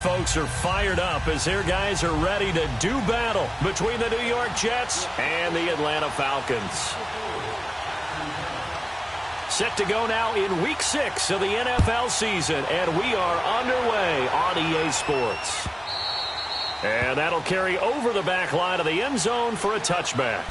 Folks are fired up as their guys are ready to do battle between the New York Jets and the Atlanta Falcons. Set to go now in Week 6 of the NFL season, and we are underway on EA Sports. And that'll carry over the back line of the end zone for a touchback.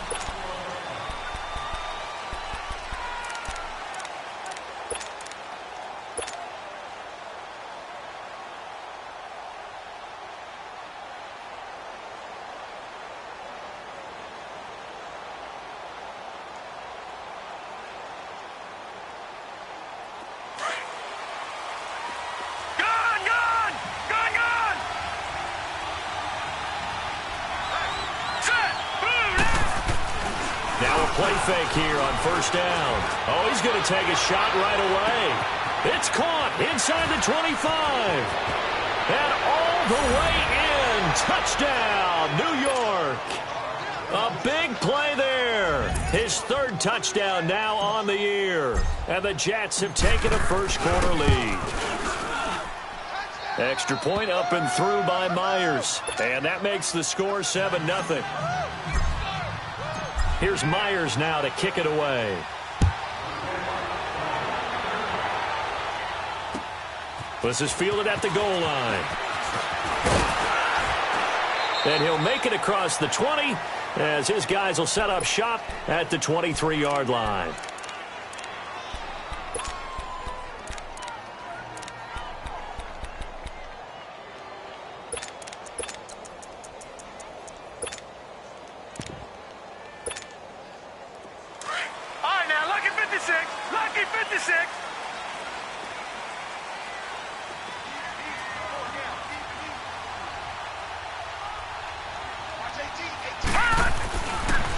Play fake here on first down. Oh, he's going to take a shot right away. It's caught inside the 25. And all the way in. Touchdown, New York. A big play there. His third touchdown now on the year. And the Jets have taken a first-quarter lead. Extra point up and through by Myers. And that makes the score 7-0. Here's Myers now to kick it away. This is fielded at the goal line. And he'll make it across the 20 as his guys will set up shop at the 23-yard line.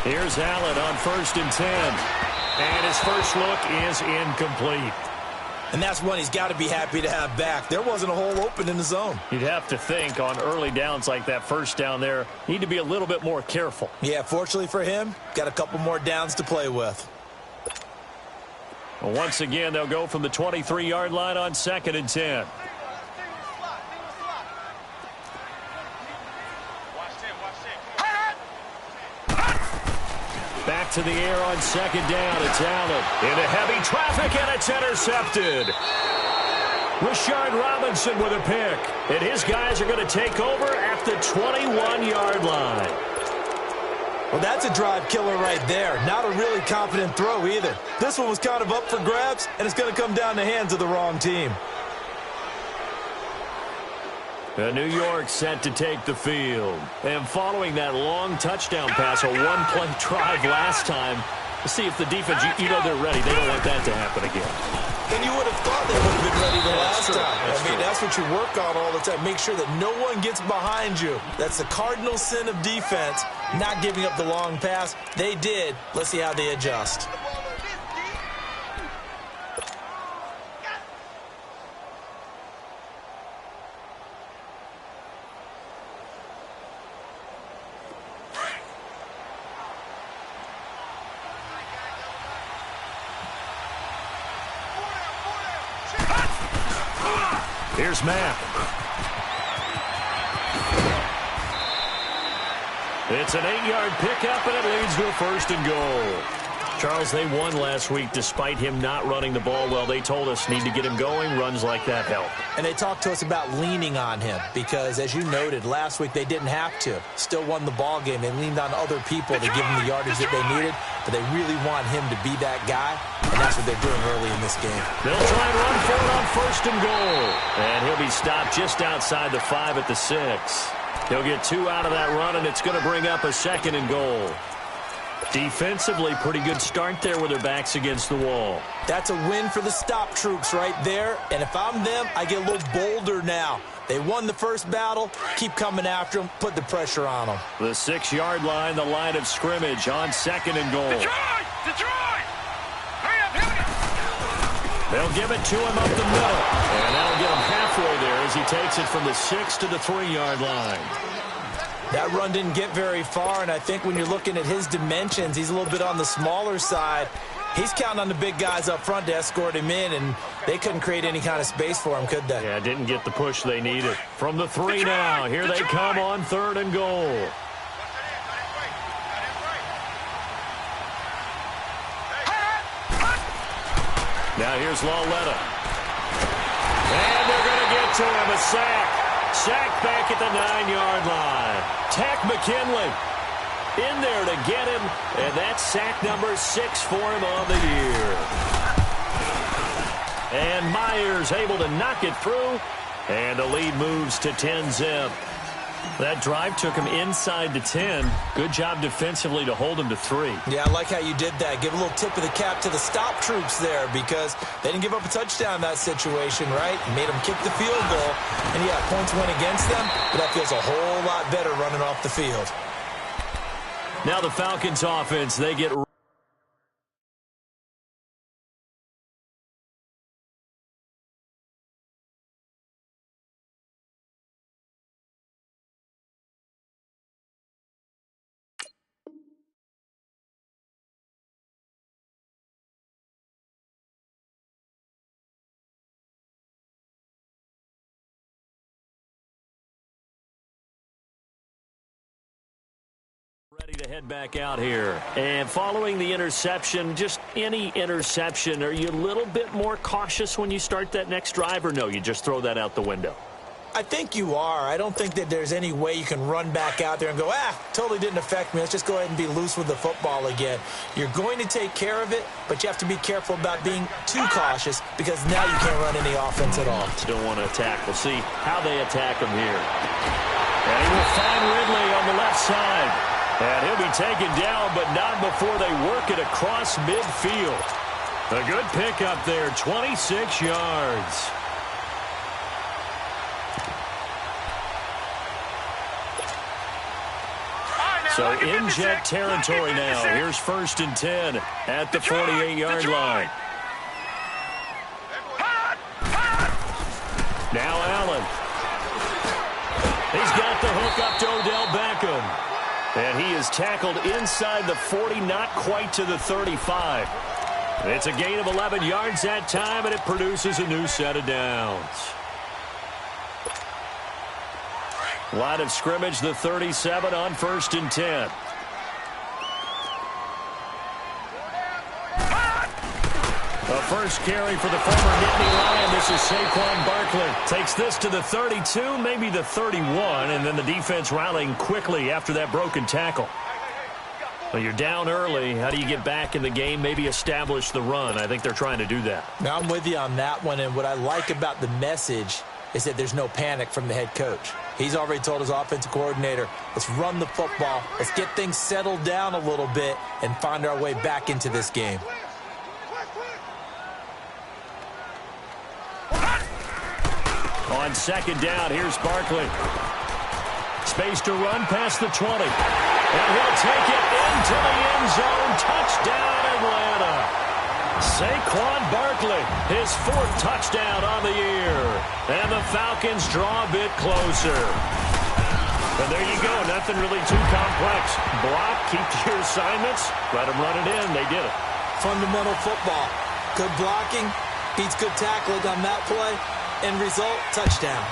Here's Allen on 1st and 10. And his first look is incomplete. And that's one he's got to be happy to have back. There wasn't a hole open in the zone. You'd have to think on early downs like that first down there, need to be a little bit more careful. Yeah, fortunately for him, got a couple more downs to play with. Well, once again, they'll go from the 23-yard line on 2nd and 10. Back to the air on 2nd down. It's Allen into heavy traffic, and it's intercepted. Rashard Robinson with a pick. And his guys are going to take over at the 21-yard line. Well, that's a drive killer right there. Not a really confident throw either. This one was kind of up for grabs, and it's going to come down the hands of the wrong team. New York set to take the field. And following that long touchdown pass, a one-play drive last time, let's see if the defense, you know they're ready. They don't want that to happen again. And you would have thought they would have been ready the last time. That's what you work on all the time. Make sure that no one gets behind you. That's the cardinal sin of defense, not giving up the long pass. They did. Let's see how they adjust. Here's Matt. It's an 8-yard pickup, and it leads to a 1st and goal. Charles, they won last week despite him not running the ball well. They told us need to get him going. Runs like that help. And they talked to us about leaning on him because, as you noted, last week they didn't have to. Still won the ball game. They leaned on other people to give them the yardage that they needed, but they really want him to be that guy, and that's what they're doing early in this game. They'll try and run for it on 1st and goal. And he'll be stopped just outside the 5 at the 6. He'll get 2 out of that run, and it's going to bring up a 2nd and goal. Defensively, pretty good start there with their backs against the wall. That's a win for the stop troops right there. And if I'm them, I get a little bolder now. They won the first battle. Keep coming after them. Put the pressure on them. The 6-yard line, the line of scrimmage on 2nd and goal. Detroit! Detroit! Hurry up, hurry up! They'll give it to him up the middle. And that'll get him halfway there as he takes it from the 6 to the 3-yard line. That run didn't get very far, and I think when you're looking at his dimensions, he's a little bit on the smaller side. He's counting on the big guys up front to escort him in, and they couldn't create any kind of space for him, could they? Yeah, didn't get the push they needed. From the 3 now, here they come on 3rd and goal. Now here's Lawletta. And they're going to get to him, a sack. Sack back at the 9-yard line. Tack McKinley in there to get him, and that's sack number 6 for him on the year. And Myers able to knock it through, and the lead moves to 10-zip. That drive took him inside the 10. Good job defensively to hold him to 3. Yeah, I like how you did that. Give a little tip of the cap to the stop troops there because they didn't give up a touchdown in that situation, right? Made them kick the field goal. And, yeah, points went against them, but that feels a whole lot better running off the field. Now the Falcons offense, they get ready to head back out here. And following the interception, just any interception, are you a little bit more cautious when you start that next drive, or no, you just throw that out the window? I think you are. I don't think that there's any way you can run back out there and go, totally didn't affect me. Let's just go ahead and be loose with the football again. You're going to take care of it, but you have to be careful about being too cautious because now you can't run any offense at all. Still want to attack. We'll see how they attack him here. And he will find Ridley on the left side. And he'll be taken down, but not before they work it across midfield. A good pickup there, 26 yards. So in jet territory now. Here's 1st and 10 at the 48-yard line. Now Allen. He's got the hook up to Odell Beckham. And he is tackled inside the 40, not quite to the 35. It's a gain of 11 yards that time, and it produces a new set of downs. Line of scrimmage, the 37 on 1st and 10. A first carry for the former Nittany Lion. This is Saquon Barkley. Takes this to the 32, maybe the 31, and then the defense rallying quickly after that broken tackle. Well, you're down early. How do you get back in the game, maybe establish the run? I think they're trying to do that. Now, I'm with you on that one, and what I like about the message is that there's no panic from the head coach. He's already told his offensive coordinator, let's run the football, let's get things settled down a little bit and find our way back into this game. On 2nd down, here's Barkley. Space to run past the 20. And he'll take it into the end zone. Touchdown, Atlanta. Saquon Barkley, his 4th touchdown on the year. And the Falcons draw a bit closer. And there you go. Nothing really too complex. Block, keep to your assignments. Let them run it in. They did it. Fundamental football. Good blocking beats good tackling on that play. End result, touchdown.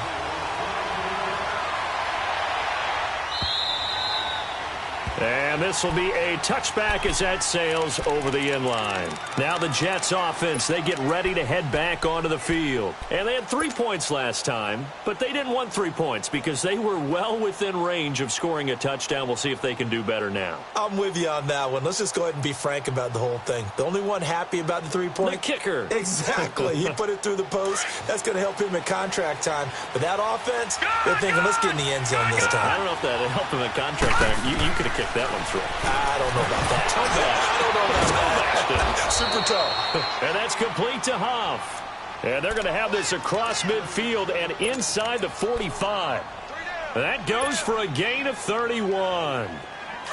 And this will be a touchback as that sails over the end line. Now the Jets offense, they get ready to head back onto the field. And they had 3 points last time, but they didn't want 3 points because they were well within range of scoring a touchdown. We'll see if they can do better now. I'm with you on that one. Let's just go ahead and be frank about the whole thing. The only one happy about the 3-point? The kicker. Exactly. He put it through the post. That's going to help him in contract time. But that offense, they're thinking, let's get in the end zone this time. I don't know if that helped him in contract time. You could have kicked that one through. I don't know about that. I don't know about that. Super tough. And that's complete to Huff. And they're going to have this across midfield and inside the 45. That goes for a gain of 31.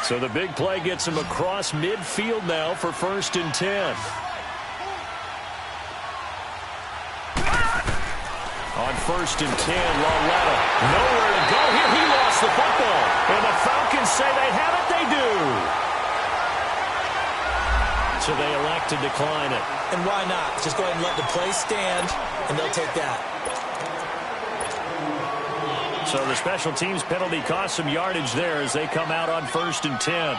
So the big play gets him across midfield now for 1st and 10. On 1st and 10, Lawletta. Nowhere to go here. He lost the football. And the Falcons say they have it. They do. so they elect to decline it. And why not? Just go ahead and let the play stand, and they'll take that. So the special teams penalty cost some yardage there as they come out on 1st and 10.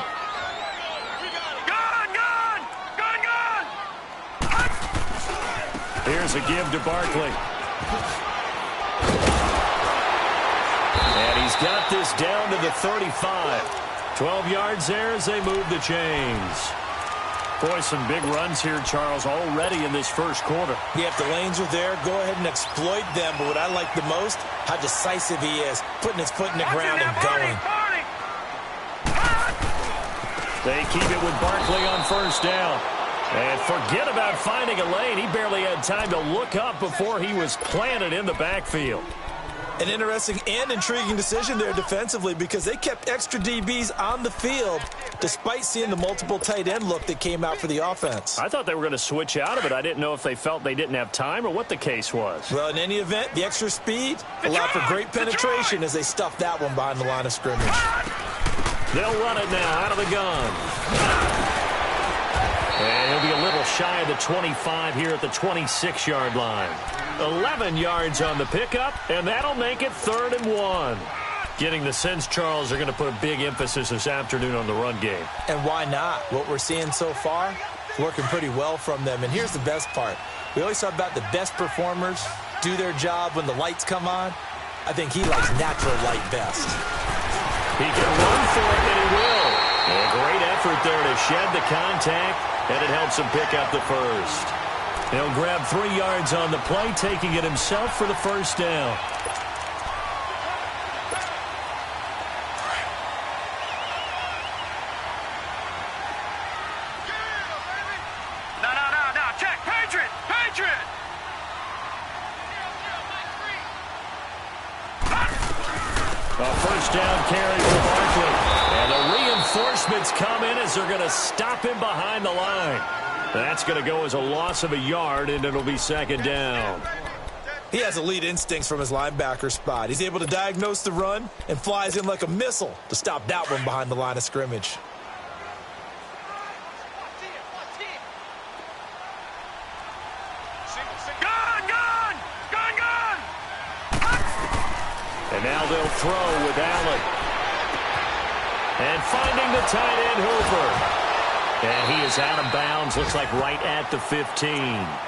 Here's a give to Barkley. And he's got this down to the 35. 12 yards there as they move the chains. Boy, some big runs here, Charles, already in this first quarter. Yeah, if the lanes are there, go ahead and exploit them. But what I like the most, how decisive he is, putting his foot in the ground and going. They keep it with Barkley on 1st down. And forget about finding a lane. He barely had time to look up before he was planted in the backfield. An interesting and intriguing decision there defensively because they kept extra DBs on the field despite seeing the multiple tight end look that came out for the offense. I thought they were going to switch out of it. I didn't know if they felt they didn't have time or what the case was. Well, in any event, the extra speed allowed for great penetration as they stuffed that one behind the line of scrimmage. They'll run it now out of the gun. And he'll be a little shy of the 25 here at the 26-yard line. 11 yards on the pickup, and that'll make it 3rd and 1. Getting the sense, Charles, they're going to put a big emphasis this afternoon on the run game. And why not? What we're seeing so far is working pretty well from them. And here's the best part. We always talk about the best performers do their job when the lights come on. I think he likes natural light best. He can run for it, and he will. A great effort there to shed the contact, and it helps him pick up the first. He'll grab 3 yards on the play, taking it himself for the 1st down. No, check, Patriot! A 1st down carry for Barkley. And the reinforcements come in as they're going to stop him behind the line. That's going to go as a loss of a yard, and it'll be 2nd down. He has elite instincts from his linebacker spot. He's able to diagnose the run and flies in like a missile to stop that one behind the line of scrimmage. Gun! And now they'll throw with Allen. And finding the tight end, Hooper. And he is out of bounds, looks like right at the 15.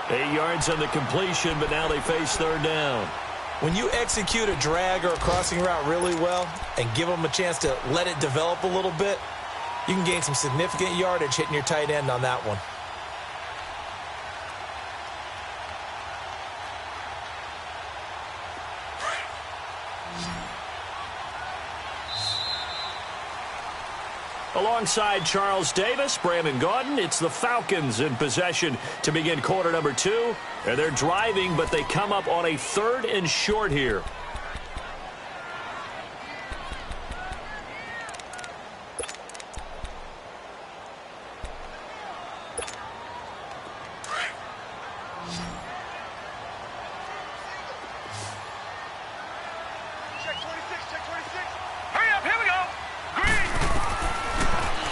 8 yards on the completion, but now they face 3rd down. When you execute a drag or a crossing route really well and give them a chance to let it develop a little bit, you can gain some significant yardage hitting your tight end on that one. Alongside Charles Davis, Brandon Gaudin, it's the Falcons in possession to begin quarter number 2. And they're driving, but they come up on a 3rd and short here.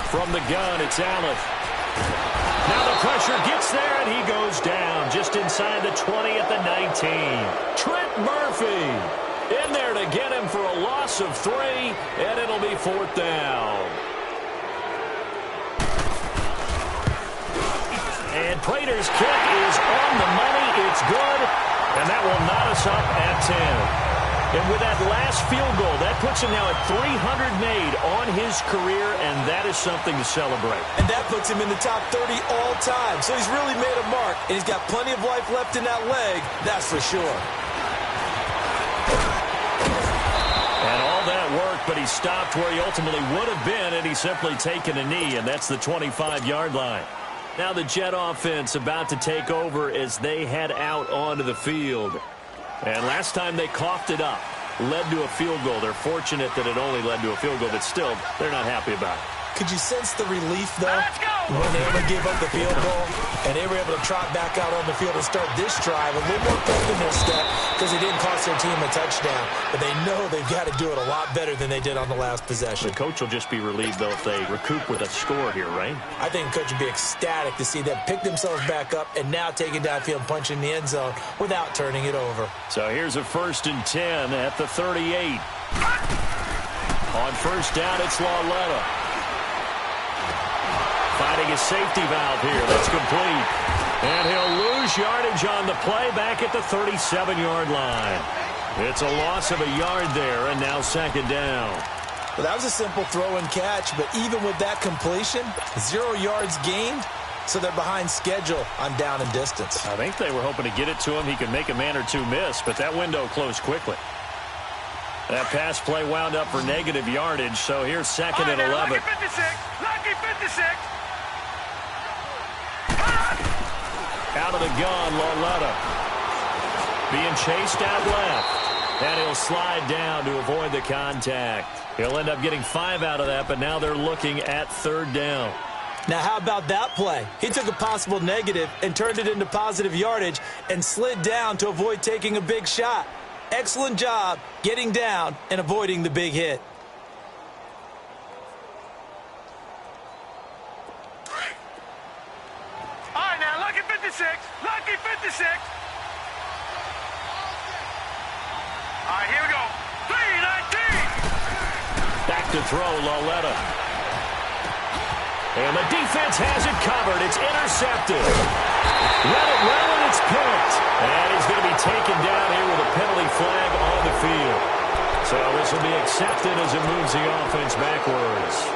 From the gun, it's Allen. Now the pressure gets there, and he goes down just inside the 20 at the 19. Trent Murphy in there to get him for a loss of 3, and it'll be 4th down. And Prater's kick is on the money. It's good, and that will knot us up at 10. And with that last field goal, that puts him now at 300 made on his career, and that is something to celebrate. And that puts him in the top 30 all time. So he's really made a mark, and he's got plenty of life left in that leg, that's for sure. And all that work, but he stopped where he ultimately would have been, and he's simply taken a knee, and that's the 25-yard line. Now the Jet offense about to take over as they head out onto the field. And last time they coughed it up, led to a field goal. They're fortunate that it only led to a field goal, but still, they're not happy about it. Could you sense the relief, though? Let's go! When they only gave up the field goal, and they were able to trot back out on the field and start this drive a little more quick in their step because it didn't cost their team a touchdown. But they know they've got to do it a lot better than they did on the last possession. The coach will just be relieved, though, if they recoup with a score here, right? I think the coach would be ecstatic to see them pick themselves back up and now take it downfield and punch in the end zone without turning it over. So here's a 1st and 10 at the 38. On 1st down, it's Lauletta. Finding a safety valve here. That's complete. And he'll lose yardage on the play back at the 37-yard line. It's a loss of a yard there, and now 2nd down. Well, that was a simple throw and catch, but even with that completion, 0 yards gained, so they're behind schedule on down and distance. I think they were hoping to get it to him. He could make a man or two miss, but that window closed quickly. That pass play wound up for negative yardage, so here's 2nd and 11. Lucky 56. Lucky 56. Out of the gun, Lauletta. Being chased out left. And he'll slide down to avoid the contact. He'll end up getting 5 out of that, but now they're looking at 3rd down. Now, how about that play? He took a possible negative and turned it into positive yardage and slid down to avoid taking a big shot. Excellent job getting down and avoiding the big hit. All right, now, lucky 56. Lucky 56. All right, here we go. 3-19. Back to throw, Lauletta. And the defense has it covered. It's intercepted. Let it well, and it's picked. And he's going to be taken down here with a penalty flag on the field. So this will be accepted as it moves the offense backwards.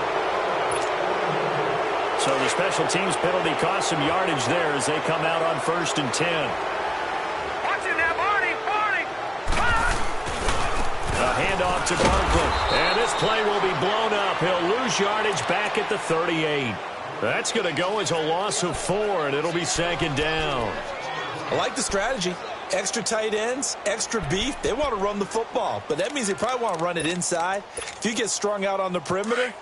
So the special teams penalty cost some yardage there as they come out on 1st and 10. Watch it now, Barney. Barney. A handoff to Barkley. And this play will be blown up. He'll lose yardage back at the 38. That's going to go as a loss of 4, and it'll be 2nd down. I like the strategy. Extra tight ends, extra beef. They want to run the football, but that means they probably want to run it inside. If you get strung out on the perimeter,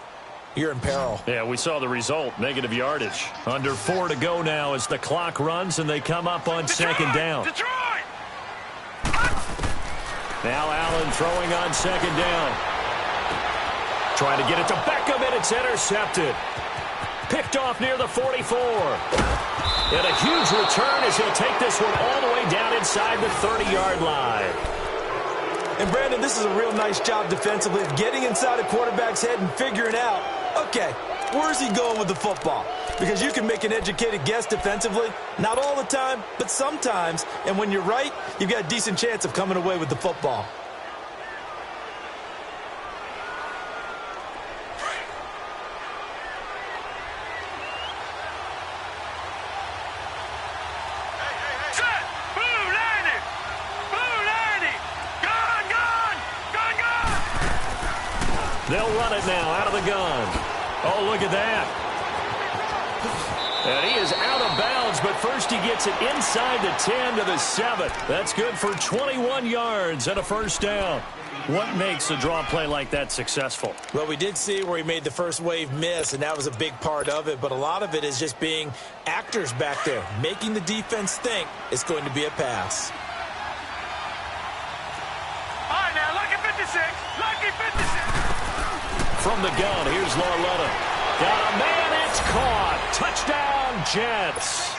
you're in peril. Yeah, we saw the result, negative yardage. Under 4 to go now as the clock runs, and they come up on 2nd down. Detroit. Now Allen throwing on 2nd down. Trying to get it to Beckham, and it's intercepted. Picked off near the 44. And a huge return as he'll take this one all the way down inside the 30-yard line. And, Brandon, this is a real nice job defensively of getting inside a quarterback's head and figuring out, okay, where's he going with the football? Because you can make an educated guess defensively. Not all the time, but sometimes. And when you're right, you've got a decent chance of coming away with the football. They'll run it now out of the gun. Oh, look at that. And he is out of bounds, but first he gets it inside the 10 to the 7. That's good for 21 yards and a 1st down. What makes a draw play like that successful? Well, we did see where he made the first wave miss, and that was a big part of it. But a lot of it is just being actors back there, making the defense think it's going to be a pass. All right, now, lucky 56. Lucky 56. From the gun, here's Lauletta. Got a man, it's caught. Touchdown, Jets.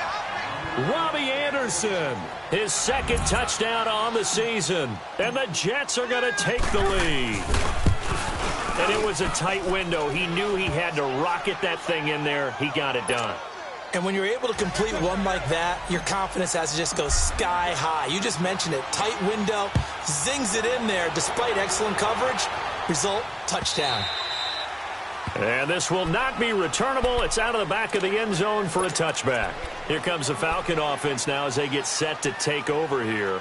Robbie Anderson, his 2nd touchdown on the season. And the Jets are going to take the lead. And it was a tight window. He knew he had to rocket that thing in there. He got it done. And when you're able to complete one like that, your confidence has to just go sky high. You just mentioned it. Tight window, zings it in there despite excellent coverage. Result, touchdown. And this will not be returnable. It's out of the back of the end zone for a touchback. Here comes the Falcon offense now as they get set to take over here.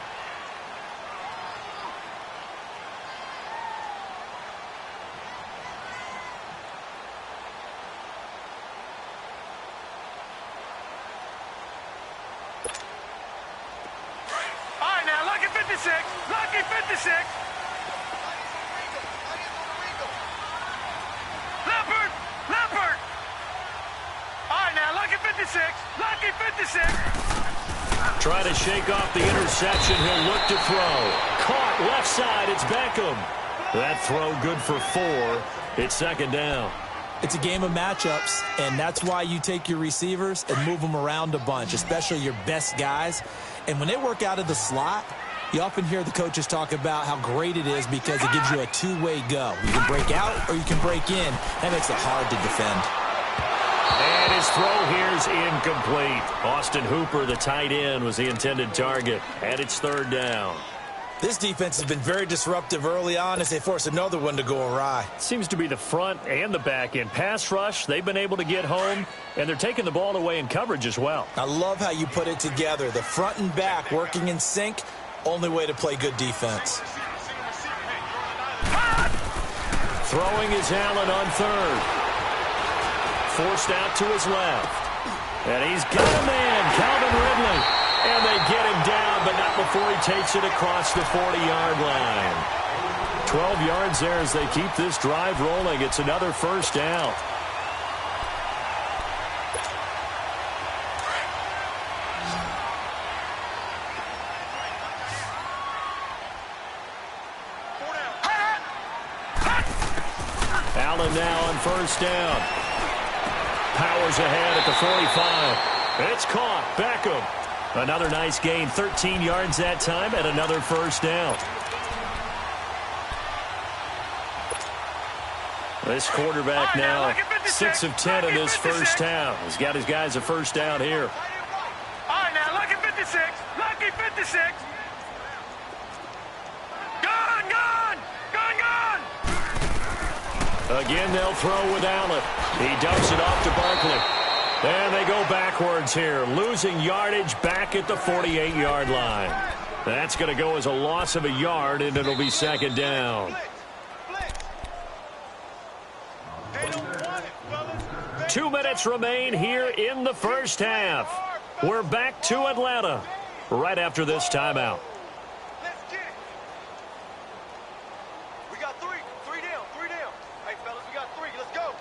All right, now, lucky 56. Lucky 56. Leopard! Leopard! All right, now. Trying to shake off the interception. He'll look to throw. Caught left side. It's Beckham. That throw good for 4. It's second down. It's a game of matchups, and that's why you take your receivers and move them around a bunch, especially your best guys. And when they work out of the slot, you often hear the coaches talk about how great it is because it gives you a two-way go. You can break out or you can break in. That makes it hard to defend. And his throw here is incomplete. Austin Hooper, the tight end, was the intended target. And it's third down. This defense has been very disruptive early on as they force another one to go awry. Seems to be the front and the back end. Pass rush, they've been able to get home, and they're taking the ball away in coverage as well. I love how you put it together. The front and back working in sync, only way to play good defense. Throwing is Allen on third. Forced out to his left. And he's got a man, Calvin Ridley. And they get him down, but not before he takes it across the 40-yard line. 12 yards there as they keep this drive rolling. It's another first down. Allen now on first down. Powers ahead at the 45. It's caught. Beckham. Another nice gain, 13 yards that time, and another first down. This quarterback now 6 of 10 in this first down. He's got his guys a first down here. All right, now, lucky 56. Lucky 56. Gone, gone. Gone, gone. Again, they'll throw with Allen. He dumps it off to Barkley. And they go backwards here, losing yardage back at the 48-yard line. That's going to go as a loss of a yard, and it'll be second down. 2 minutes remain here in the first half. We're back to Atlanta right after this timeout. Let's get it. We got 3. 3 down. 3 down. Hey, fellas, we got 3. Let's go.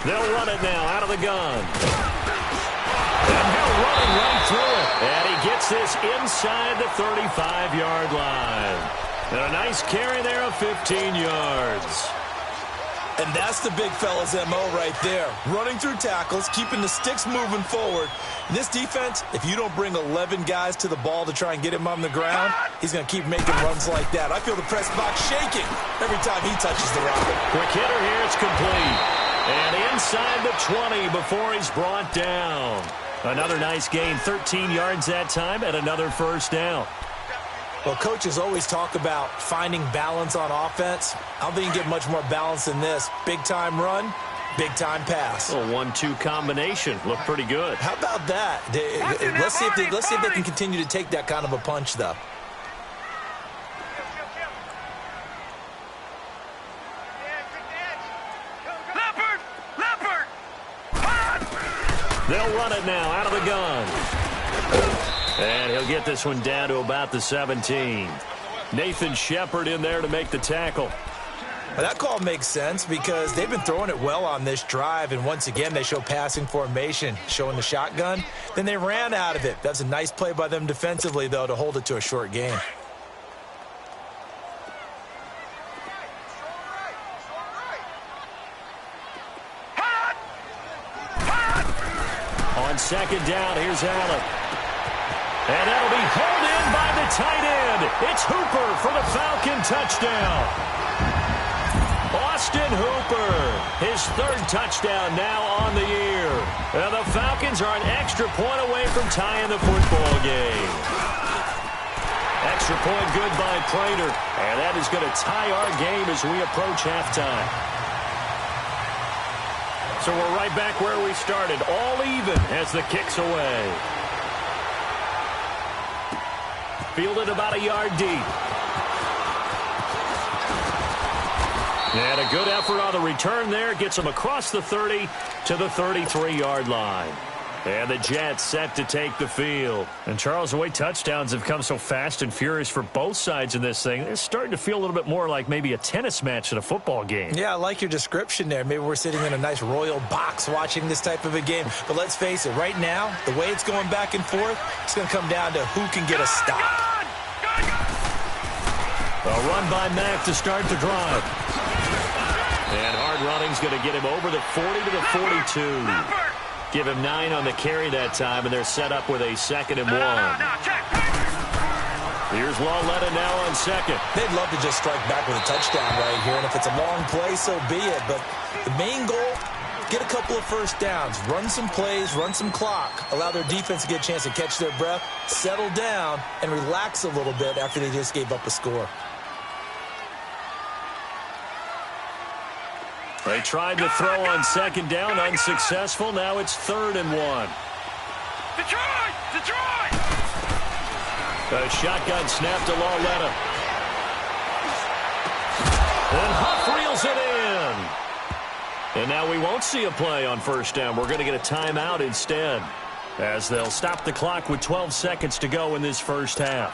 They'll run it now out of the gun. And he'll run it right through it. And he gets this inside the 35-yard line. And a nice carry there of 15 yards. And that's the big fella's MO right there. Running through tackles, keeping the sticks moving forward. This defense, if you don't bring 11 guys to the ball to try and get him on the ground, he's going to keep making runs like that. I feel the press box shaking every time he touches the rock. Quick hitter here, it's complete. And inside the 20 before he's brought down. Another nice gain, 13 yards that time, and another first down. Well, coaches always talk about finding balance on offense. I don't think you can get much more balance than this. Big-time run, big-time pass. A 1-2 combination. Looked pretty good. How about that? Let's see if they can continue to take that kind of a punch, though. They'll run it now out of the gun. And he'll get this one down to about the 17. Nathan Shepard in there to make the tackle. Well, that call makes sense because they've been throwing it well on this drive, and once again they show passing formation, showing the shotgun. Then they ran out of it. That's a nice play by them defensively, though, to hold it to a short gain. On second down, here's Allen. And that'll be hauled in by the tight end. It's Hooper for the Falcon touchdown. Austin Hooper, his third touchdown now on the year. And the Falcons are an extra point away from tying the football game. Extra point good by Prater. And that is going to tie our game as we approach halftime. So we're right back where we started, all even as the kick's away. Fielded about a yard deep. And a good effort on the return there. Gets him across the 30 to the 33-yard line. And the Jets set to take the field. And, Charles, the way touchdowns have come so fast and furious for both sides in this thing, it's starting to feel a little bit more like maybe a tennis match than a football game. Yeah, I like your description there. Maybe we're sitting in a nice royal box watching this type of a game. But let's face it, right now, the way it's going back and forth, it's going to come down to who can get a stop. A run by Mack to start the drive. And hard running's going to get him over the 40 to the 42. Give him 9 on the carry that time, and they're set up with a 2nd and 1. Here's Lawletta now on 2nd. They'd love to just strike back with a touchdown right here, and if it's a long play, so be it. But the main goal, get a couple of first downs, run some plays, run some clock, allow their defense to get a chance to catch their breath, settle down, and relax a little bit after they just gave up a score. They tried to throw on 2nd down, unsuccessful. Now it's 3rd and 1. Detroit! A shotgun snap to Lawletta. And Huff reels it in. And now we won't see a play on 1st down. We're going to get a timeout instead, as they'll stop the clock with 12 seconds to go in this first half.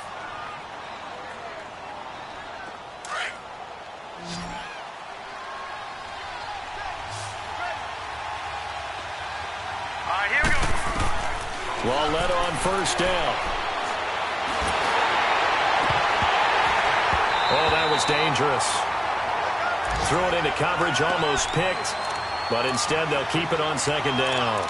Lawletta on 1st down. Oh, that was dangerous. Threw it into coverage, almost picked, but instead they'll keep it on 2nd down.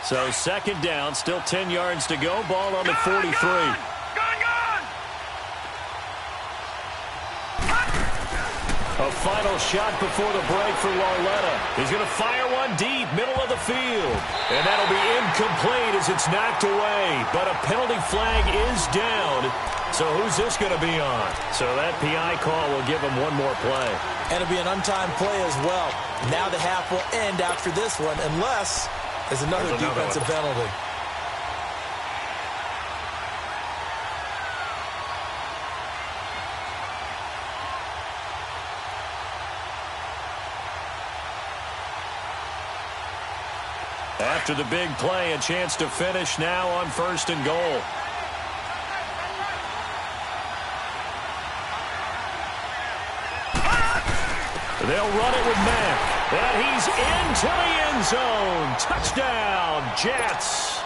So 2nd down, still 10 yards to go. Ball on the 43. Gone! A final shot before the break for Lawletta. He's going to fire one deep, middle of the field. And that'll be incomplete as it's knocked away. But a penalty flag is down. So who's this going to be on? So that PI call will give him one more play. And it'll be an untimed play as well. Now the half will end after this one, unless there's another defensive penalty. After the big play, a chance to finish now on 1st and goal. They'll run it with Mack. And he's into the end zone. Touchdown, Jets.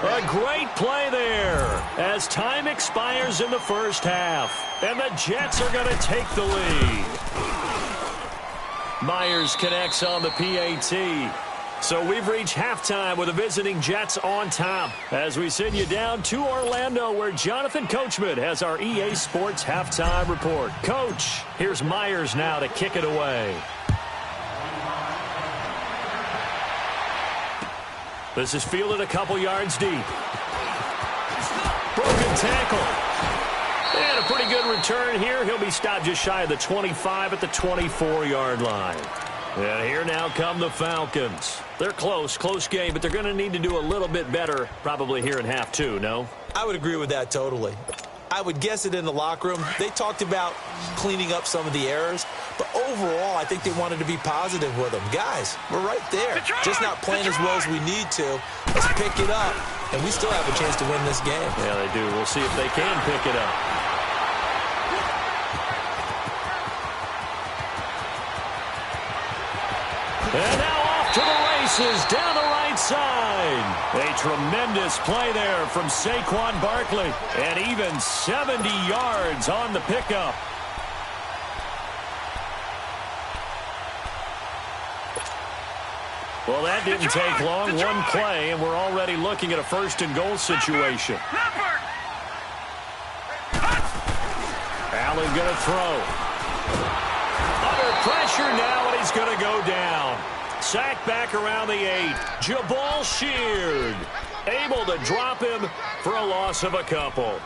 A great play there as time expires in the first half. And the Jets are going to take the lead. Myers connects on the PAT. So we've reached halftime with the visiting Jets on top as we send you down to Orlando, where Jonathan Coachman has our EA Sports halftime report. Coach, here's Myers now to kick it away. This is fielded a couple yards deep. Broken tackle. And a pretty good return here. He'll be stopped just shy of the 25 at the 24-yard line. And here now come the Falcons. They're close game, but they're going to need to do a little bit better probably here in half 2, no? I would agree with that totally. I would guess it in the locker room. They talked about cleaning up some of the errors, but overall, I think they wanted to be positive with them. Guys, we're right there. Just not playing as well as we need to. Let's pick it up, and we still have a chance to win this game. Yeah, they do. We'll see if they can pick it up. And now off to the races down the right side. A tremendous play there from Saquon Barkley. And even 70 yards on the pickup. Well, that didn't take long. One play, and we're already looking at a 1st and goal situation. Allen going to throw. Under pressure now, and he's going to go down. Sacked back around the 8. Jabal Sheard able to drop him for a loss of a couple.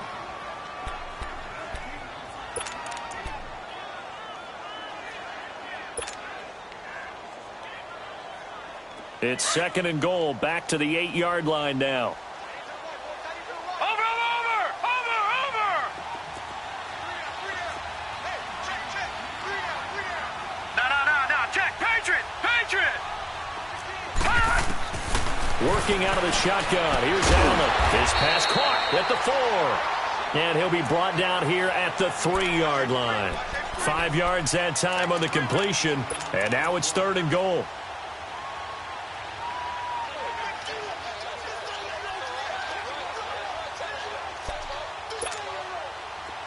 It's 2nd and goal, back to the 8-yard line now. Over! No, check, Patriot! Working out of the shotgun. Here's Allen. His pass caught at the 4. And he'll be brought down here at the 3-yard line. 5 yards that time on the completion. And now it's 3rd and goal.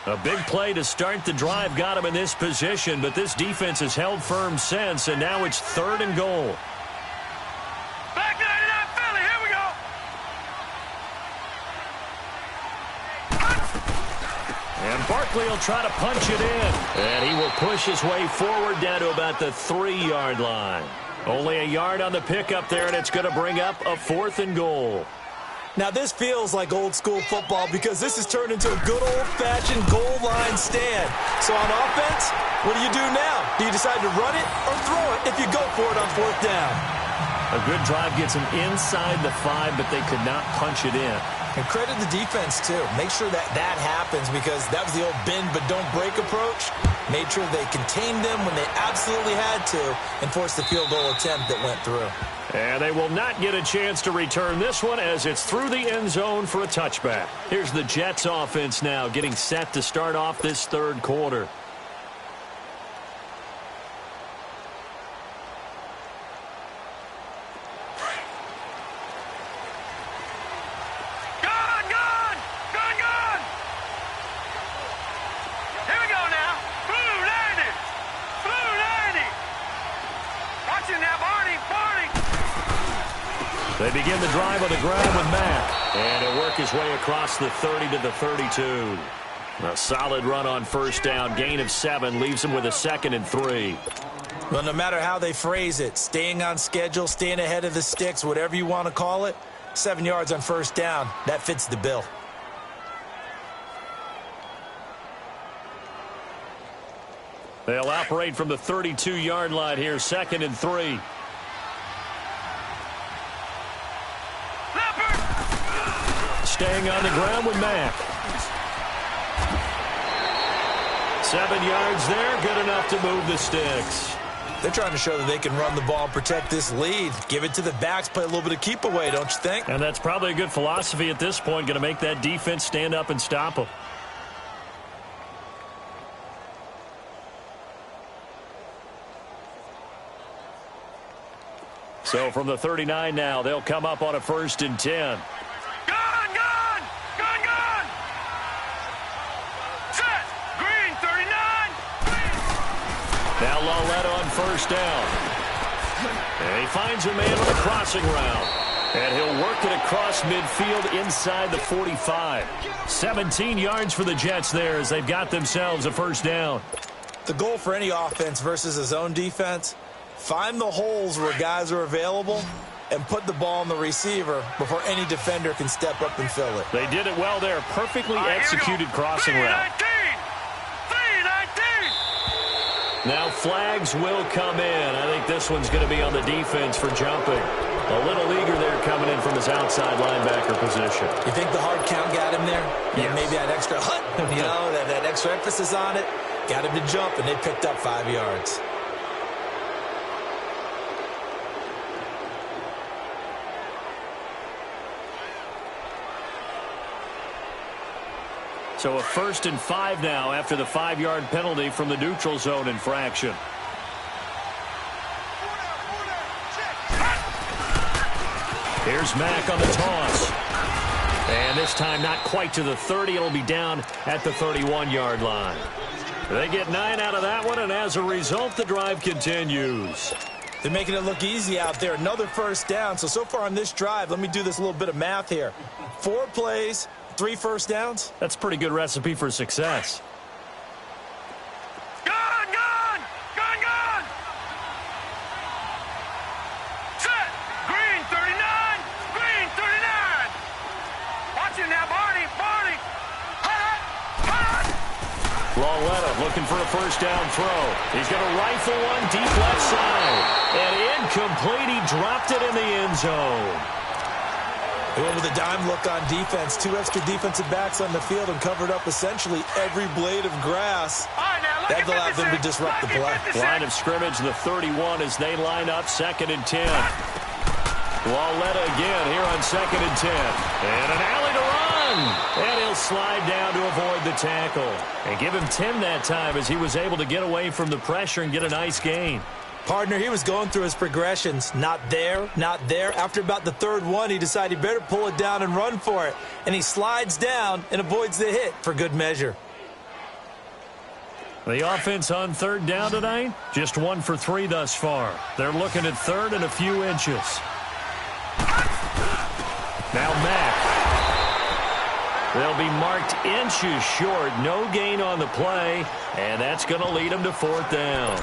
A big play to start the drive got him in this position, but this defense has held firm since, and now it's 3rd and goal. Back 99 Philly, here we go! And Barkley will try to punch it in. And he will push his way forward down to about the 3-yard line. Only a yard on the pickup there, and it's going to bring up a 4th and goal. Now, this feels like old-school football because this has turned into a good old-fashioned goal line stand. So on offense, what do you do now? Do you decide to run it or throw it if you go for it on 4th down? A good drive gets them inside the 5, but they could not punch it in. And credit the defense, too. Make sure that happens because that was the old bend but don't break approach. Made sure they contained them when they absolutely had to and forced the field goal attempt that went through. And they will not get a chance to return this one as it's through the end zone for a touchback. Here's the Jets offense now getting set to start off this 3rd quarter. Gun! Here we go now. Blue 90! Watch it now, Barney! They begin the drive on the ground with Mack. And he'll work his way across the 30 to the 32. A solid run on 1st down. Gain of 7 leaves him with a 2nd and 3. Well, no matter how they phrase it, staying on schedule, staying ahead of the sticks, whatever you want to call it, 7 yards on 1st down, that fits the bill. They'll operate from the 32-yard line here, 2nd and 3. Staying on the ground with Mack. 7 yards there, good enough to move the sticks. They're trying to show that they can run the ball and protect this lead. Give it to the backs, play a little bit of keep away, don't you think? And that's probably a good philosophy at this point, going to make that defense stand up and stop them. So from the 39 now, they'll come up on a 1st and 10. Now Lawletta on 1st down. And he finds a man on the crossing route. And he'll work it across midfield inside the 45. 17 yards for the Jets there as they've got themselves a 1st down. The goal for any offense versus a zone defense, find the holes where guys are available and put the ball on the receiver before any defender can step up and fill it. They did it well there. Perfectly executed crossing route. Now flags will come in. I think this one's going to be on the defense for jumping. A little eager there coming in from his outside linebacker position. You think the hard count got him there? Yes. Maybe that extra that extra emphasis on it got him to jump, and they picked up 5 yards. So a 1st and 5 now after the 5-yard penalty from the neutral zone infraction. Here's Mack on the toss. And this time not quite to the 30. It'll be down at the 31-yard line. They get 9 out of that one, and as a result, the drive continues. They're making it look easy out there. Another 1st down. So far on this drive, let me do this little bit of math here. 4 plays, 3 1st downs. That's a pretty good recipe for success. Gun! Set! Green 39! Watch it now, Barney! Hot! Lawletta field, looking for a first down throw. He's going to rifle one deep left side. And incomplete. He dropped it in the end zone. They went with a dime look on defense. 2 extra defensive backs on the field and covered up essentially every blade of grass. That allowed them to disrupt the play. Line of scrimmage, the 31, as they line up 2nd and 10. Walletta again here on 2nd and 10. And an alley to run. And he'll slide down to avoid the tackle. And give him 10 that time as he was able to get away from the pressure and get a nice gain. Partner, he was going through his progressions. Not there, not there. After about the 3rd one, he decided he better pull it down and run for it. And he slides down and avoids the hit for good measure. The offense on 3rd down tonight, just 1 for 3 thus far. They're looking at 3rd and a few inches. Now Mack. They'll be marked inches short. No gain on the play, and that's going to lead them to 4th down.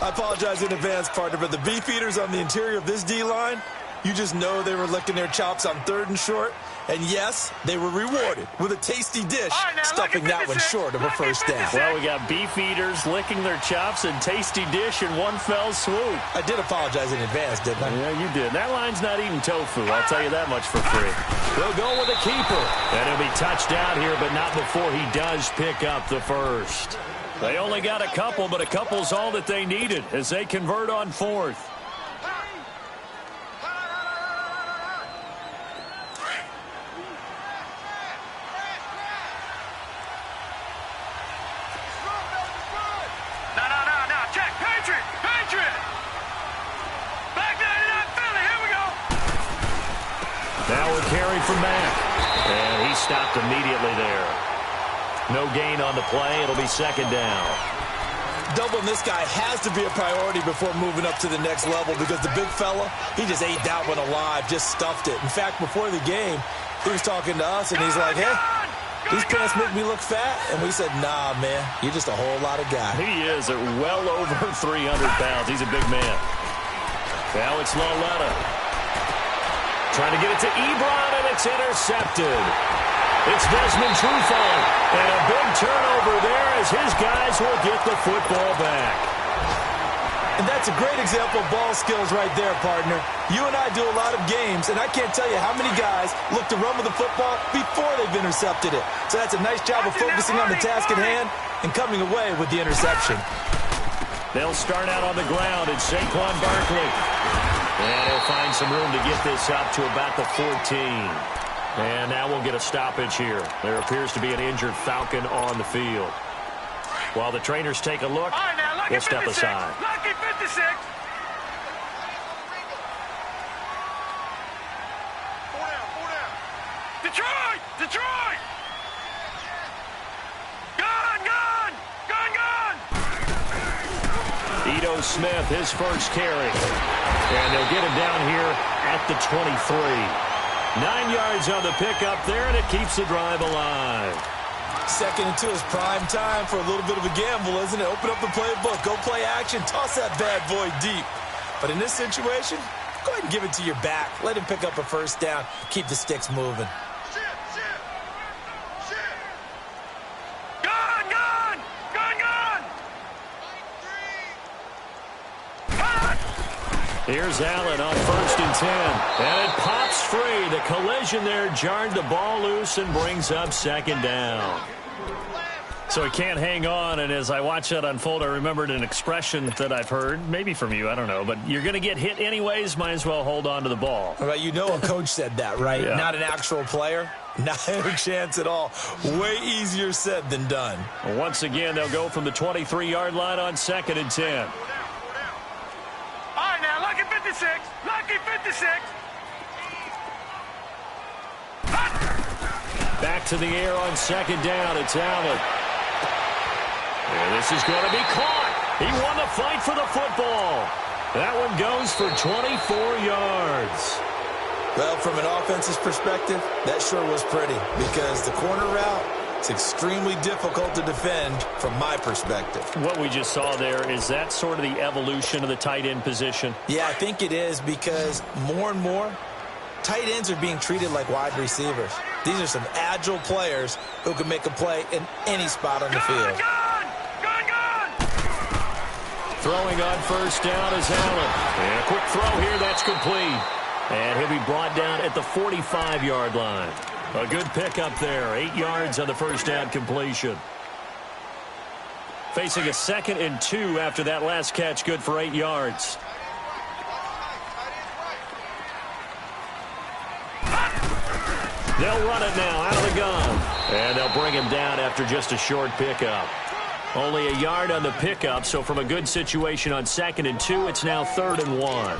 I apologize in advance, partner, but the beefeaters on the interior of this D-line, you just know they were licking their chops on 3rd and short. And yes, they were rewarded with a tasty dish, stuffing that one short of a first down. Well, we got beef eaters licking their chops and tasty dish in one fell swoop. I did apologize in advance, didn't I? Yeah, you did. That line's not eating tofu. I'll tell you that much for free. They'll go with a keeper. And he'll be touched out here, but not before he does pick up the first. They only got a couple, but a couple's all that they needed as they convert on 4th. Now a carry from Mack. And he stopped immediately there. No gain on the play. It'll be 2nd down. Doubling this guy has to be a priority before moving up to the next level because the big fella, he just ate that one alive, just stuffed it. In fact, before the game, he was talking to us, and he's like, hey, these pants make me look fat. And we said, nah, man, you're just a whole lot of guy. He is at well over 300 pounds. He's a big man. Now it's Walletta. Trying to get it to Ebron, and it's intercepted. It's Desmond Trufant, and a big turnover there as his guys will get the football back. And that's a great example of ball skills right there, partner. You and I do a lot of games, and I can't tell you how many guys look to run with the football before they've intercepted it. So that's a nice job of focusing on the task at hand and coming away with the interception. They'll start out on the ground. It's Saquon Barkley. And he'll find some room to get this up to about the 14. And now we'll get a stoppage here. There appears to be an injured Falcon on the field. While the trainers take a look, we'll step aside. Lucky 56. Four down. Detroit! Detroit! Gone! Ito Smith, his first carry. And they'll get him down here at the 23. 9 yards on the pickup there, and it keeps the drive alive. 2nd and 2 is prime time for a little bit of a gamble, isn't it? Open up the playbook, go play action, toss that bad boy deep. But in this situation, go ahead and give it to your back. Let him pick up a first down. Keep the sticks moving. Here's Allen on 1st and 10. And it pops free. The collision there jarred the ball loose and brings up 2nd down. So he can't hang on, and as I watch that unfold, I remembered an expression that I've heard, maybe from you, I don't know, but you're going to get hit anyways, might as well hold on to the ball. Well, you know a coach said that, right? Yeah. Not an actual player. Not a chance at all. Way easier said than done. Once again, they'll go from the 23-yard line on 2nd and 10. All right, now, lucky 56. Lucky 56. Back to the air on 2nd down. It's Allen. And this is going to be caught. He won the fight for the football. That one goes for 24 yards. Well, from an offense's perspective, that sure was pretty because the corner route, it's extremely difficult to defend from my perspective. What we just saw there, is that sort of the evolution of the tight end position? Yeah, I think it is because more and more, tight ends are being treated like wide receivers. These are some agile players who can make a play in any spot on the field. Throwing on first down is Allen. And a quick throw here, that's complete. And he'll be brought down at the 45-yard line. A good pickup there, 8 yards on the first down completion. Facing a 2nd and 2 after that last catch, good for 8 yards. They'll run it now out of the gun. And they'll bring him down after just a short pickup. Only a yard on the pickup, so from a good situation on 2nd and 2, it's now 3rd and 1.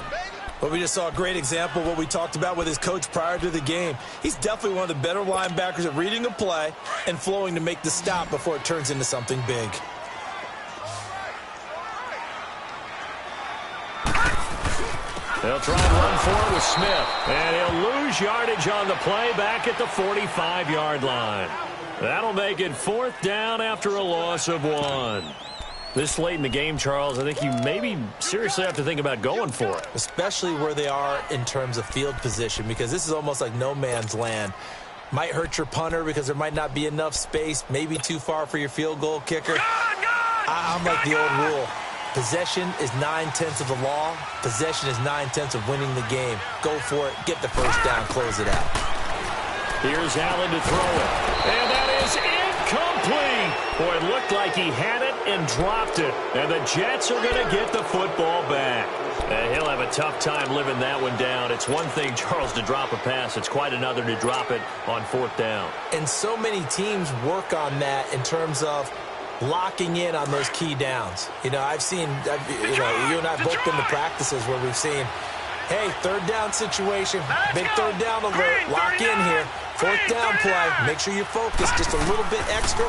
Well, we just saw a great example of what we talked about with his coach prior to the game. He's definitely one of the better linebackers at reading a play and flowing to make the stop before it turns into something big. They'll try and run for it with Smith. And he'll lose yardage on the play back at the 45-yard line. That'll make it 4th down after a loss of 1. This late in the game, Charles, I think you maybe seriously have to think about going for it. Especially where they are in terms of field position, because this is almost like no man's land. Might hurt your punter because there might not be enough space, maybe too far for your field goal kicker. I'm like the old rule. Possession is 9/10 of the law. Possession is 9/10 of winning the game. Go for it. Get the first down. Close it out. Here's Allen to throw it. And that is incomplete. Boy, it looked like he had it and dropped it. And the Jets are going to get the football back. And he'll have a tough time living that one down. It's one thing, Charles, to drop a pass. It's quite another to drop it on 4th down. And so many teams work on that in terms of locking in on those key downs. You know, you and I have both been to practices where we've seen, hey, 3rd down situation, big 3rd down alert, lock in here. 4th down play, make sure you focus just a little bit extra.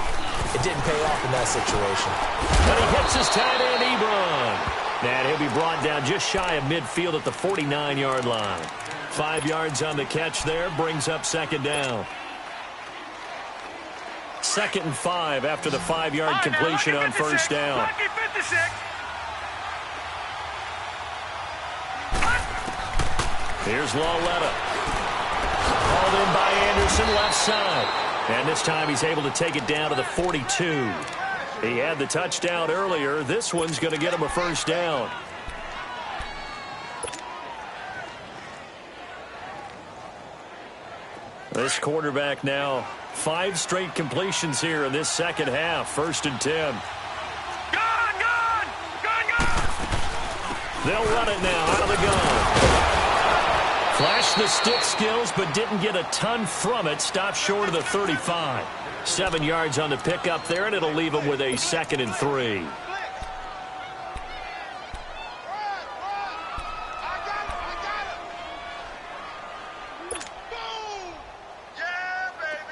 It didn't pay off in that situation. But he hits his tight end, Ebron. And he'll be brought down just shy of midfield at the 49-yard line. 5 yards on the catch there, brings up 2nd down. 2nd and 5 after the 5-yard completion on first down. Here's Lawletta. Called in by Anderson, left side. And this time he's able to take it down to the 42. He had the touchdown earlier. This one's going to get him a first down. This quarterback now 5 straight completions here in this second half. 1st and 10. They'll run it now out of the gun. Flashed the stick skills, but didn't get a ton from it. Stopped short of the 35. 7 yards on the pickup there, and it'll leave him with a 2nd and 3.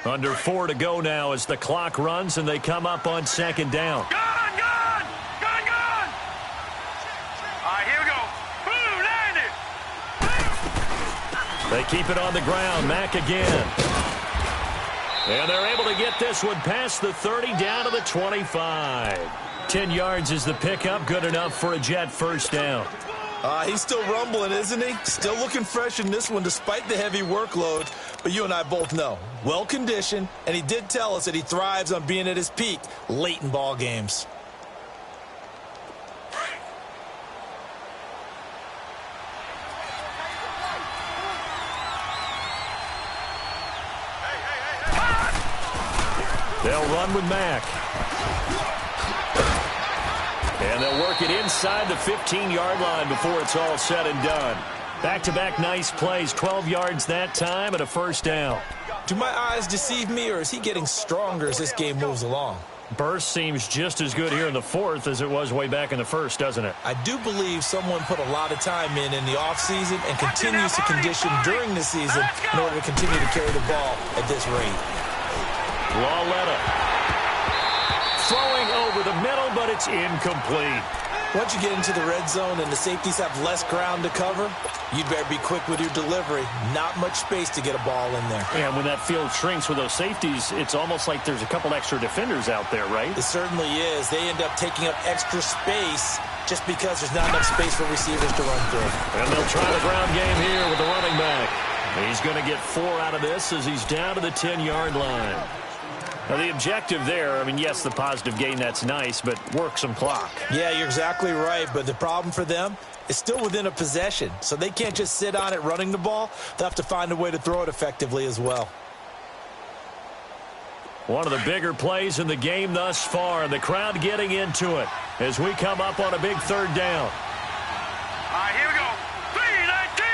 Under 4 to go now as the clock runs, and they come up on 2nd down. Gun! All right, here we go. Boom, landed. They keep it on the ground. Mack again. And they're able to get this one past the 30 down to the 25. 10 yards is the pickup. Good enough for a Jet first down. He's still rumbling, isn't he? Still looking fresh in this one despite the heavy workload. But you and I both know, well-conditioned, and he did tell us that he thrives on being at his peak late in ball games. They'll run with Mack. And they'll work it inside the 15-yard line before it's all said and done. Back-to-back nice plays, 12 yards that time and a first down. Do my eyes deceive me, or is he getting stronger as this game moves along? Burst seems just as good here in the 4th as it was way back in the 1st, doesn't it? I do believe someone put a lot of time in the offseason and continues to condition during the season in order to continue to carry the ball at this rate. Lawletta throwing over the middle, but it's incomplete. Once you get into the red zone and the safeties have less ground to cover, you'd better be quick with your delivery. Not much space to get a ball in there. And when that field shrinks with those safeties, it's almost like there's a couple extra defenders out there, right? It certainly is. They end up taking up extra space just because there's not enough space for receivers to run through. And they'll try the ground game here with the running back. He's going to get 4 out of this as he's down to the 10-yard line. Now, the objective there, I mean, yes, the positive gain, that's nice, but work some clock. Yeah, you're exactly right, but the problem for them is still within a possession, so they can't just sit on it running the ball. They'll have to find a way to throw it effectively as well. One of the bigger plays in the game thus far, and the crowd getting into it as we come up on a big 3rd down. All right, here we go. 3-19.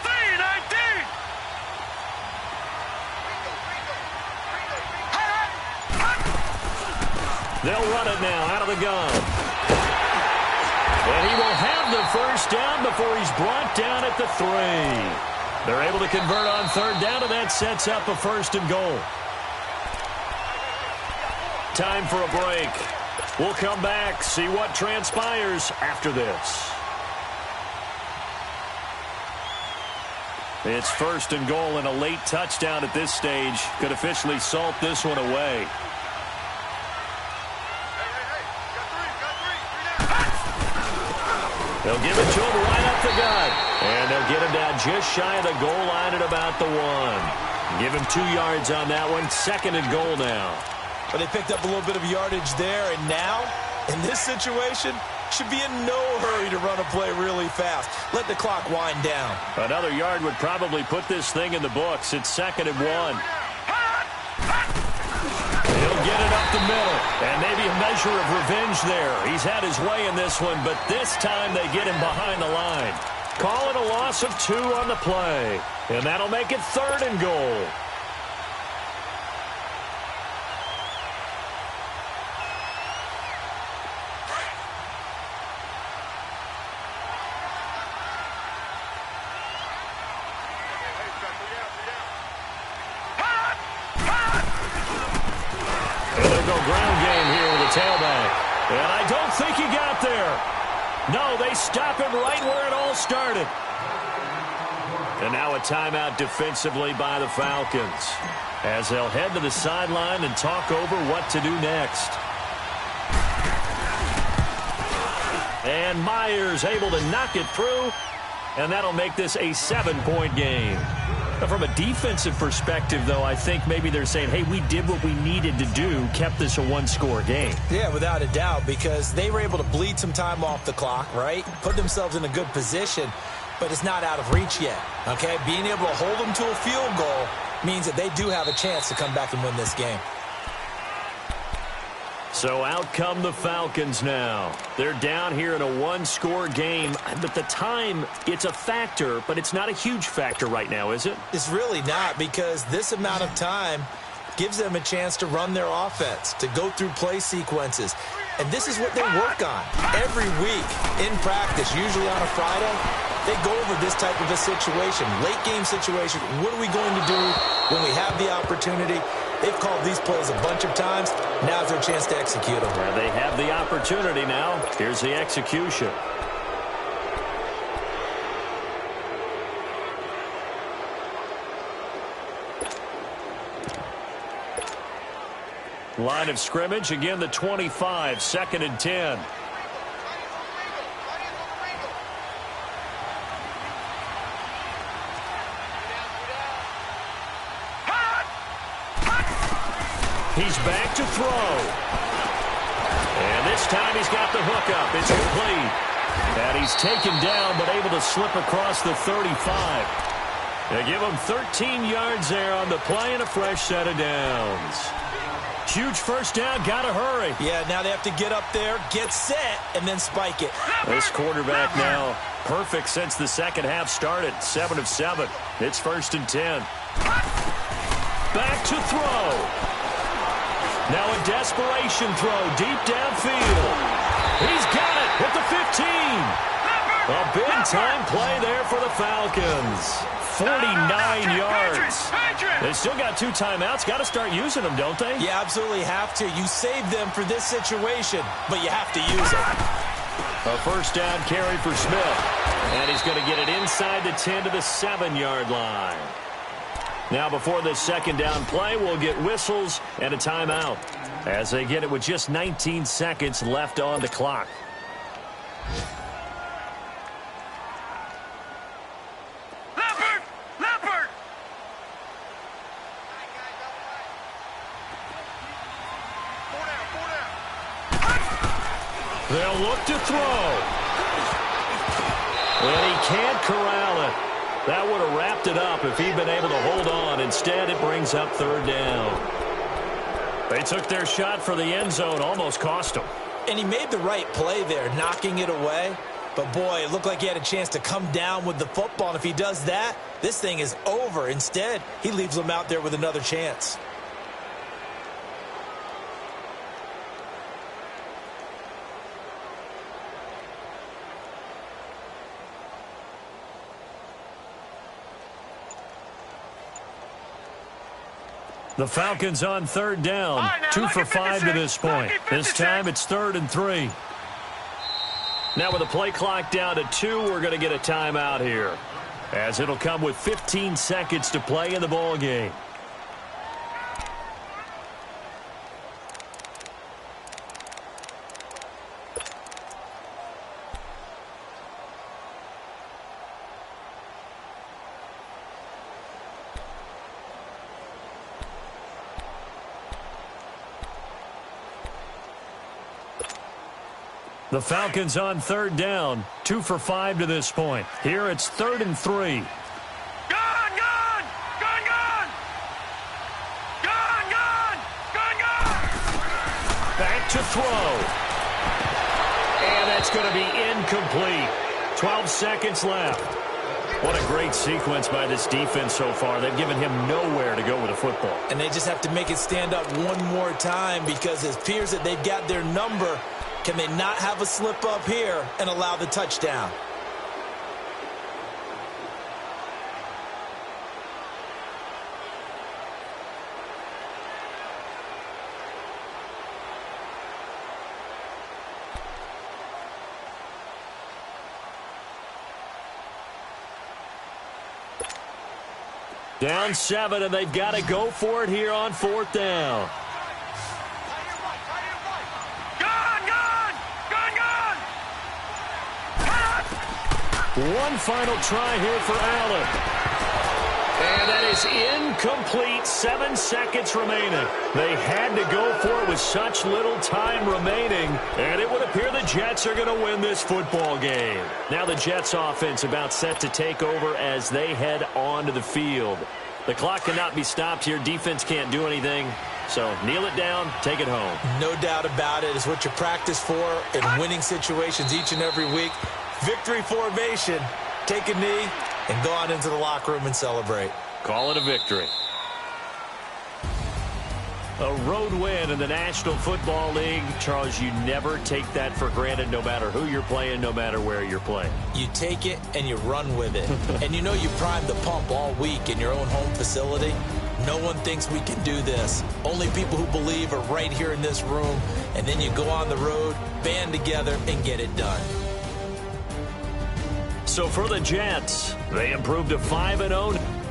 3-19. They'll run it now out of the gun. And he will have the 1st down before he's brought down at the 3. They're able to convert on 3rd down, and that sets up a 1st and goal. Time for a break. We'll come back, see what transpires after this. It's 1st and goal, and a late touchdown at this stage could officially salt this one away. They'll give it to him right up the gut. And they'll get him down just shy of the goal line at about the 1. Give him 2 yards on that one. 2nd and goal now. But they picked up a little bit of yardage there, and now, in this situation, should be in no hurry to run a play really fast. Let the clock wind down. Another yard would probably put this thing in the books. It's 2nd and 1. He'll get it up the middle, and maybe a measure of revenge there. He's had his way in this one, but this time they get him behind the line. Call it a loss of 2 on the play, and that'll make it 3rd and goal. And I don't think he got there. No, they stop him right where it all started. And now a timeout defensively by the Falcons, as they'll head to the sideline and talk over what to do next. And Myers able to knock it through, and that'll make this a 7-point game. From a defensive perspective, though, I think maybe they're saying, hey, we did what we needed to do, kept this a 1-score game. Yeah, without a doubt, because they were able to bleed some time off the clock, right? Put themselves in a good position, but it's not out of reach yet, okay? Being able to hold them to a field goal means that they do have a chance to come back and win this game. So out come the Falcons now. They're down here in a 1-score game. But the time, it's a factor, but it's not a huge factor right now, is it? It's really not, because this amount of time gives them a chance to run their offense, to go through play sequences. And this is what they work on every week in practice, usually on a Friday. They go over this type of a situation, late game situation. What are we going to do when we have the opportunity? They've called these plays a bunch of times. Now's their chance to execute them. Well, they have the opportunity now. Here's the execution. Line of scrimmage, again the 25, 2nd and 10. He's back to throw. And this time he's got the hook up. It's complete. And he's taken down but able to slip across the 35. They give him 13 yards there on the play and a fresh set of downs. Huge 1st down, gotta hurry. Yeah, now they have to get up there, get set, and then spike it. This quarterback now perfect since the 2nd half started. 7 of 7. It's 1st and 10. Back to throw. Now a desperation throw deep downfield. He's got it at the 15. A big-time play there for the Falcons. 49 yards. They still got 2 timeouts. Got to start using them, don't they? You absolutely have to. You save them for this situation, but you have to use them. A 1st down carry for Smith. And he's going to get it inside the 10 to the 7-yard line. Now, before this 2nd down play, we'll get whistles and a timeout as they get it with just 19 seconds left on the clock. They'll look to throw. And he can't corral it. That would have wrapped it up if he'd been able to hold on. Instead, it brings up third down. They took their shot for the end zone, almost cost him. And he made the right play there, knocking it away. But, boy, it looked like he had a chance to come down with the football. And if he does that, this thing is over. Instead, he leaves them out there with another chance. The Falcons on third down. Right, now, 2 for 5 to this point. This time it's 3rd and 3. Now with the play clock down to 2, we're going to get a timeout here, as it'll come with 15 seconds to play in the ball game. The Falcons on third down. 2 for 5 to this point. Here it's 3rd and 3. Gun! Gun! Gun! Gun! Gun! Gun! Gun! Gun! Back to throw. And that's going to be incomplete. 12 seconds left. What a great sequence by this defense so far. They've given him nowhere to go with the football. And they just have to make it stand up one more time, because it appears that they've got their number. Can they not have a slip up here and allow the touchdown? Down 7, and they've got to go for it here on 4th down. One final try here for Allen. And that is incomplete. 7 seconds remaining. They had to go for it with such little time remaining. And it would appear the Jets are going to win this football game. Now the Jets offense about set to take over as they head onto the field. The clock cannot be stopped here. Defense can't do anything. So kneel it down, take it home. No doubt about it. It's what you practice for in winning situations each and every week. Victory formation. Take a knee and go on into the locker room and celebrate. Call it a victory. A road win in the National Football League. Charles, you never take that for granted, no matter who you're playing, no matter where you're playing. You take it and you run with it. And you know you primed the pump all week in your own home facility. No one thinks we can do this. Only people who believe are right here in this room. And then you go on the road, band together, and get it done. So for the Jets, they improved to 5-0.